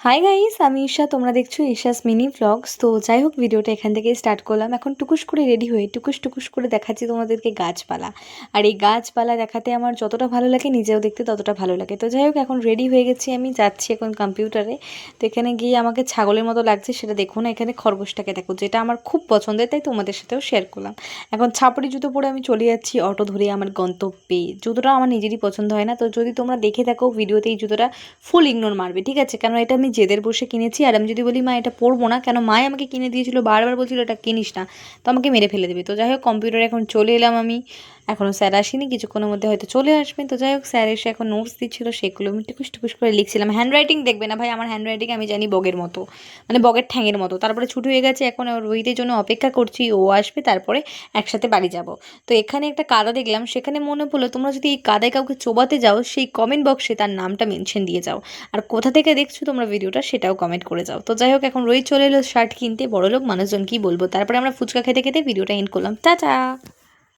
Hi guys, আমি ঈশা। তোমরা দেখছো ঈশাস মিনি ভ্লগস। তো যাই হোক, ভিডিওটা এখান থেকেই স্টার্ট করলাম। এখন টুকুস করে রেডি হয়ে টুকুস টুকুস করে দেখাচ্ছি তোমাদেরকে গাছপালা। আর এই গাছপালা দেখাতে আমার যতটা ভালো লাগে, নিজেও দেখতে ততটা ভালো লাগে। তো যাই হোক, এখন রেডি হয়ে গেছি, আমি যাচ্ছি এখন কম্পিউটারে। তো এখানে গিয়ে আমাকে ছাগলের মতো লাগছে সেটা দেখো না, এখানে খরগোশটাকে দেখো, যেটা আমার খুব পছন্দের, তাই তোমাদের সাথেও শেয়ার করলাম। এখন ছাপড়ি জুতো পরে আমি চলে যাচ্ছি অটো ধরে আমার গন্তব্যে। জুতোটা আমার নিজেরই পছন্দ হয় না, তো যদি তোমরা দেখে থাকো ভিডিওতে, এই জুতোটা ফুল ইগনোর মারবে, ঠিক আছে? কারণ এটা আমি জেদের বসে কিনেছি, আর আমি যদি বলি মা এটা পরবো না, কেন মাই আমাকে কিনে দিয়েছিল, বারবার বলছিল এটা কিনিস না, তো আমাকে মেরে ফেলে দেবে। তো যাই হোক, কম্পিউটারে এখন চলে এলাম আমি। এখনও স্যার আসেনি, কিছুক্ষণের মধ্যে হয়তো চলে আসবেন। তো যাই হোক, স্যার এসে এখন নোটস দিচ্ছিল, সেগুলো আমি টুকুস টুকুস করে লিখছিলাম। হ্যান্ড রাইটিং দেখবে না ভাই, আমার হ্যান্ড রাইটিং আমি জানি বগের মতো, মানে বগের ঠ্যাঙের মতো। তারপরে ছুটি হয়ে গেছে, এখন রোহিতের জন্য অপেক্ষা করছি, ও আসবে তারপরে একসাথে বাড়ি যাব। তো এখানে একটা কাদা দেখলাম, সেখানে মনে পড়লো তোমরা যদি এই কাদায় কাউকে চোবাতে যাও, সেই কমেন্ট বক্সে তার নামটা মেনশন দিয়ে যাও। আর কোথা থেকে দেখছো তোমরা ভিডিওটা, সেটাও কমেন্ট করে যাও। তো যাই হোক, এখন রোহিত চলে এলো শার্ট কিনতে। বড়লোক মানুষজন কি বলবো। তারপরে আমরা ফুচকা খেতে খেতে ভিডিওটা এন্ড করলাম। টাটা।